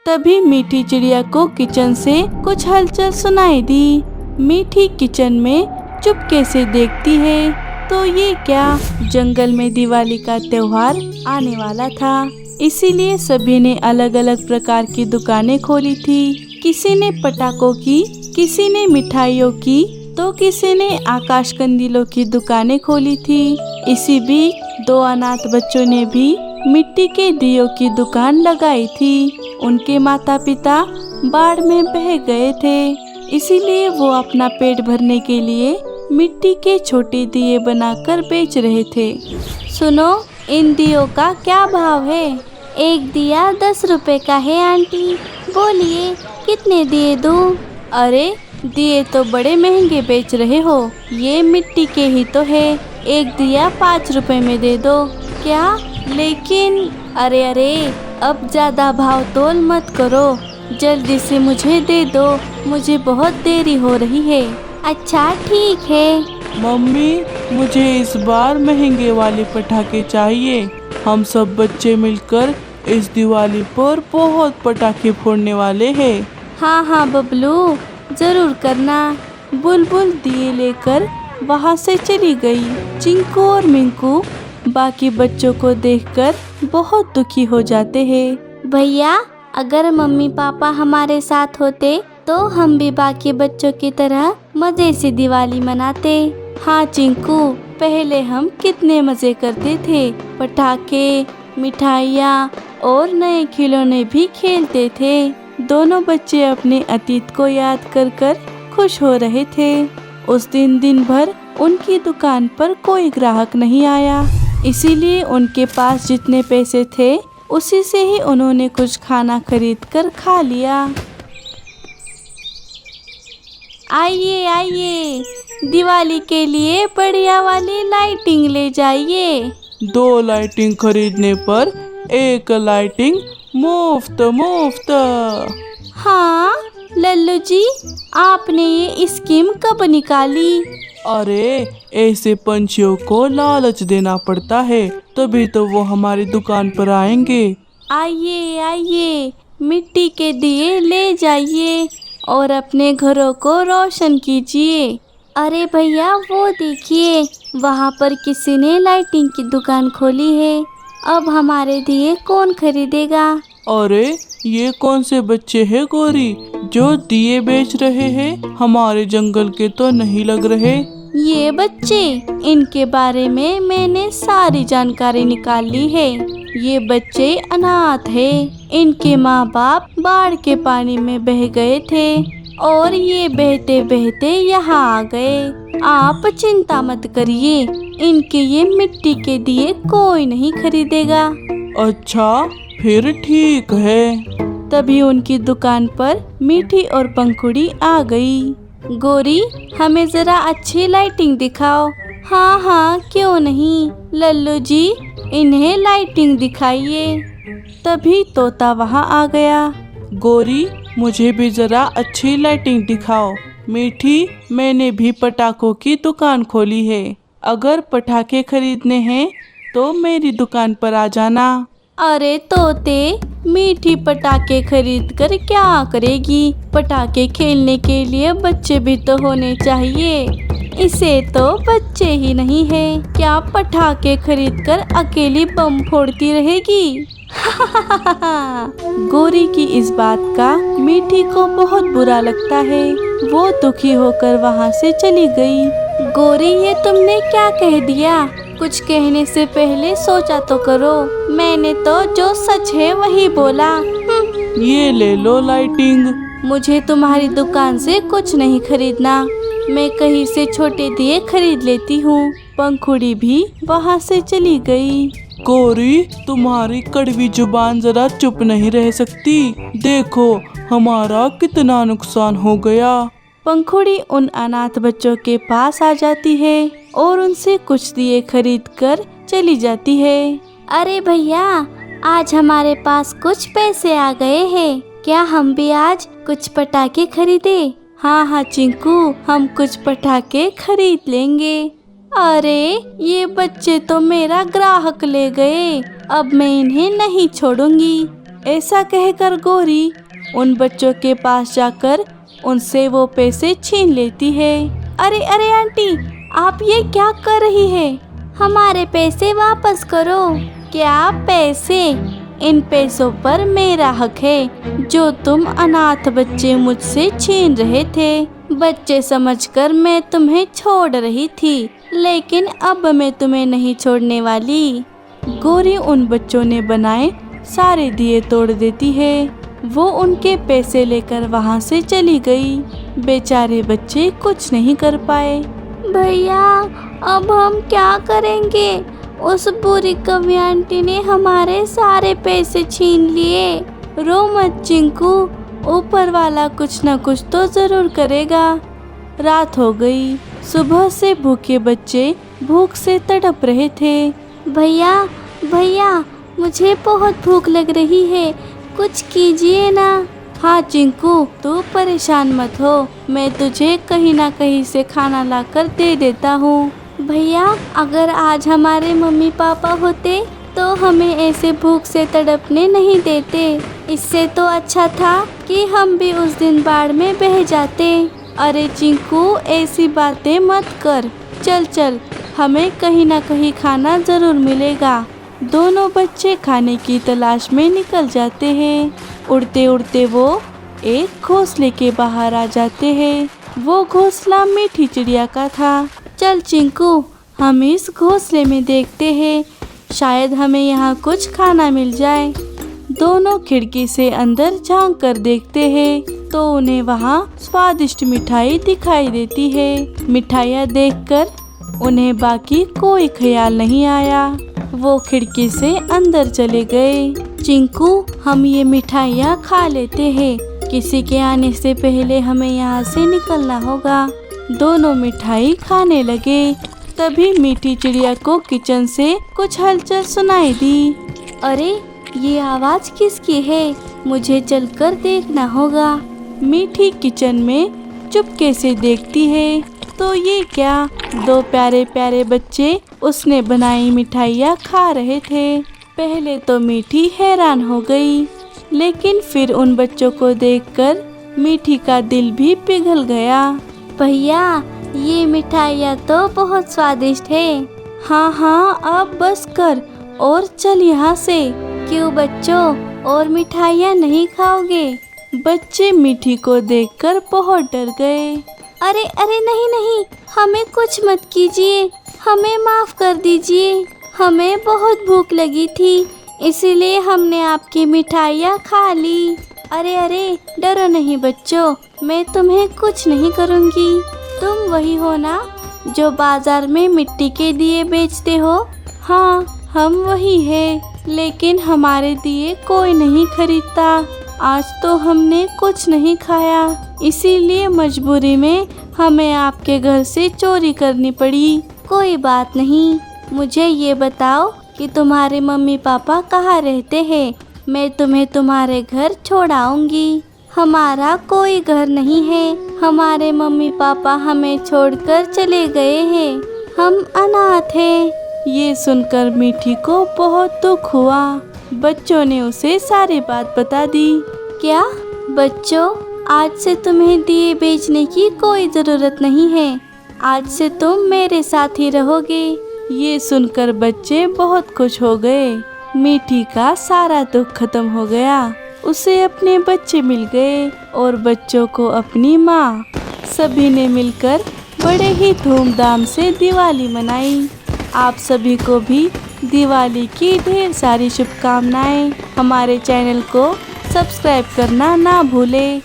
तभी मीठी चिड़िया को किचन से कुछ हलचल सुनाई दी। मीठी किचन में चुपके से देखती है तो ये क्या, जंगल में दिवाली का त्योहार आने वाला था, इसीलिए सभी ने अलग अलग प्रकार की दुकानें खोली थी। किसी ने पटाखों की, किसी ने मिठाइयों की, तो किसी ने आकाश कंदीलों की दुकानें खोली थी। इसी बीच दो अनाथ बच्चों ने भी मिट्टी के दियों की दुकान लगाई थी। उनके माता पिता बाढ़ में बह गए थे, इसीलिए वो अपना पेट भरने के लिए मिट्टी के छोटे दिए बनाकर बेच रहे थे। सुनो, इन दियों का क्या भाव है? एक दिया 10 रुपए का है आंटी। बोलिए कितने दिए दूँ? अरे दिए तो बड़े महंगे बेच रहे हो, ये मिट्टी के ही तो है। एक दिया 5 रुपए में दे दो। क्या? लेकिन अरे अब ज्यादा भाव तोल मत करो, जल्दी से मुझे दे दो, मुझे बहुत देरी हो रही है। अच्छा ठीक है। मम्मी, मुझे इस बार महंगे वाले पटाखे चाहिए। हम सब बच्चे मिलकर इस दिवाली पर बहुत पटाखे फोड़ने वाले हैं। हाँ बबलू, जरूर करना। बुलबुल दिए लेकर वहाँ से चली गई। चिंकू और मिंकू बाकी बच्चों को देखकर बहुत दुखी हो जाते हैं। भैया, अगर मम्मी पापा हमारे साथ होते तो हम भी बाकी बच्चों की तरह मजे से दिवाली मनाते। हाँ चिंकू, पहले हम कितने मजे करते थे, पटाखे, मिठाइयाँ और नए खिलौने भी खेलते थे। दोनों बच्चे अपने अतीत को याद कर कर खुश हो रहे थे। उस दिन भर उनकी दुकान पर कोई ग्राहक नहीं आया, इसीलिए उनके पास जितने पैसे थे उसी से ही उन्होंने कुछ खाना खरीद कर खा लिया। आइए, दिवाली के लिए बढ़िया वाली लाइटिंग ले जाइए। 2 लाइटिंग खरीदने पर 1 लाइटिंग मुफ्त। हाँ लल्लू जी, आपने ये स्कीम कब निकाली? अरे ऐसे पंछियों को लालच देना पड़ता है, तभी तो वो हमारी दुकान पर आएंगे। आइए, मिट्टी के दिए ले जाइए और अपने घरों को रोशन कीजिए। अरे भैया, वो देखिए, वहाँ पर किसी ने लाइटिंग की दुकान खोली है। अब हमारे दिए कौन खरीदेगा? अरे ये कौन से बच्चे हैं गौरी, जो दिए बेच रहे हैं? हमारे जंगल के तो नहीं लग रहे। ये बच्चे, इनके बारे में मैंने सारी जानकारी निकाल ली है। ये बच्चे अनाथ हैं। इनके माँ बाप बाढ़ के पानी में बह गए थे और ये बहते बहते यहाँ आ गए। आप चिंता मत करिए, इनके ये मिट्टी के दिए कोई नहीं खरीदेगा। अच्छा फिर ठीक है। तभी उनकी दुकान पर मीठी और पंखुड़ी आ गई। गोरी, हमें जरा अच्छी लाइटिंग दिखाओ। हाँ क्यों नहीं, लल्लू जी इन्हें लाइटिंग दिखाइए। तभी तोता वहाँ आ गया। गौरी, मुझे भी जरा अच्छी लाइटिंग दिखाओ। मीठी, मैंने भी पटाखों की दुकान खोली है, अगर पटाखे खरीदने हैं तो मेरी दुकान पर आ जाना। अरे तोते, मीठी पटाखे खरीद कर क्या करेगी? पटाखे खेलने के लिए बच्चे भी तो होने चाहिए। इसे तो बच्चे ही नहीं है, क्या पटाखे खरीद कर अकेली बम फोड़ती रहेगी? गोरी की इस बात का मीठी को बहुत बुरा लगता है। वो दुखी होकर वहाँ से चली गई। गोरी, ये तुमने क्या कह दिया? कुछ कहने से पहले सोचा तो करो। मैंने तो जो सच है वही बोला। ये ले लो लाइटिंग। मुझे तुम्हारी दुकान से कुछ नहीं खरीदना, मैं कहीं से छोटे दिए खरीद लेती हूँ। पंखुड़ी भी वहाँ से चली गई। गौरी, तुम्हारी कड़वी जुबान जरा चुप नहीं रह सकती। देखो हमारा कितना नुकसान हो गया। पंखुड़ी उन अनाथ बच्चों के पास आ जाती है और उनसे कुछ दिए खरीद कर चली जाती है। अरे भैया, आज हमारे पास कुछ पैसे आ गए हैं, क्या हम भी आज कुछ पटाखे खरीदे? हाँ चिंकू, हम कुछ पटाखे खरीद लेंगे। अरे ये बच्चे तो मेरा ग्राहक ले गए, अब मैं इन्हें नहीं छोड़ूंगी। ऐसा कहकर गौरी उन बच्चों के पास जाकर उनसे वो पैसे छीन लेती है। अरे अरे आंटी, आप ये क्या कर रही है? हमारे पैसे वापस करो। क्या पैसे? इन पैसों पर मेरा हक है जो तुम अनाथ बच्चे मुझसे छीन रहे थे। बच्चे समझकर मैं तुम्हें छोड़ रही थी, लेकिन अब मैं तुम्हें नहीं छोड़ने वाली। गौरी उन बच्चों ने बनाए सारे दिए तोड़ देती है। वो उनके पैसे लेकर वहाँ से चली गई। बेचारे बच्चे कुछ नहीं कर पाए। भैया, अब हम क्या करेंगे? उस बुरी कवि आंटी ने हमारे सारे पैसे छीन लिए। रो मत चिंकू, ऊपर वाला कुछ न कुछ तो जरूर करेगा। रात हो गई। सुबह से भूखे बच्चे भूख से तड़प रहे थे। भैया भैया, मुझे बहुत भूख लग रही है, कुछ कीजिए ना। हाँ चिंकू, तू परेशान मत हो, मैं तुझे कहीं ना कहीं से खाना लाकर दे देता हूँ। भैया, अगर आज हमारे मम्मी पापा होते तो हमें ऐसे भूख से तड़पने नहीं देते। इससे तो अच्छा था कि हम भी उस दिन बाढ़ में बह जाते। अरे चिंकू, ऐसी बातें मत कर। चल चल, हमें कहीं ना कहीं खाना जरूर मिलेगा। दोनों बच्चे खाने की तलाश में निकल जाते हैं। उड़ते उड़ते वो एक घोंसले के बाहर आ जाते हैं। वो घोंसला मीठी चिड़िया का था। चल चिंकू, हम इस घोंसले में देखते हैं, शायद हमें यहाँ कुछ खाना मिल जाए। दोनों खिड़की से अंदर झांक कर देखते हैं तो उन्हें वहाँ स्वादिष्ट मिठाई दिखाई देती है। मिठाइयाँ देखकर उन्हें बाकी कोई ख्याल नहीं आया। वो खिड़की से अंदर चले गए। चिंकू, हम ये मिठाइयाँ खा लेते हैं, किसी के आने से पहले हमें यहाँ से निकलना होगा। दोनों मिठाई खाने लगे। तभी मीठी चिड़िया को किचन से कुछ हलचल सुनाई दी। अरे, ये आवाज़ किसकी है? मुझे चलकर देखना होगा। मीठी किचन में चुपके से देखती है तो ये क्या, दो प्यारे प्यारे बच्चे उसने बनाई मिठाइयाँ खा रहे थे। पहले तो मीठी हैरान हो गई, लेकिन फिर उन बच्चों को देखकर मीठी का दिल भी पिघल गया। भैया, ये मिठाइयाँ तो बहुत स्वादिष्ट है। हाँ हाँ, अब बस कर और चल यहाँ से। क्यों बच्चों, और मिठाइयाँ नहीं खाओगे? बच्चे मीठी को देखकर बहुत डर गए। अरे अरे, नहीं नहीं, हमें कुछ मत कीजिए, हमें माफ़ कर दीजिए। हमें बहुत भूख लगी थी, इसीलिए हमने आपकी मिठाइयाँ खा ली। अरे अरे, डरो नहीं बच्चों, मैं तुम्हें कुछ नहीं करूँगी। तुम वही हो ना जो बाजार में मिट्टी के दिए बेचते हो? हाँ, हम वही हैं, लेकिन हमारे दिए कोई नहीं खरीदता। आज तो हमने कुछ नहीं खाया, इसीलिए मजबूरी में हमें आपके घर से चोरी करनी पड़ी। कोई बात नहीं, मुझे ये बताओ कि तुम्हारे मम्मी पापा कहाँ रहते हैं? मैं तुम्हें तुम्हारे घर छोड़ाऊंगी। हमारा कोई घर नहीं है, हमारे मम्मी पापा हमें छोड़कर चले गए हैं, हम अनाथ हैं। ये सुनकर मीठी को बहुत दुख हुआ। बच्चों ने उसे सारी बात बता दी। क्या बच्चों, आज से तुम्हें दिए बेचने की कोई ज़रूरत नहीं है, आज से तुम मेरे साथ ही रहोगे। ये सुनकर बच्चे बहुत खुश हो गए। मीठी का सारा दुख खत्म हो गया। उसे अपने बच्चे मिल गए और बच्चों को अपनी माँ। सभी ने मिलकर बड़े ही धूमधाम से दिवाली मनाई। आप सभी को भी दिवाली की ढेर सारी शुभकामनाएं। हमारे चैनल को सब्सक्राइब करना ना भूलें।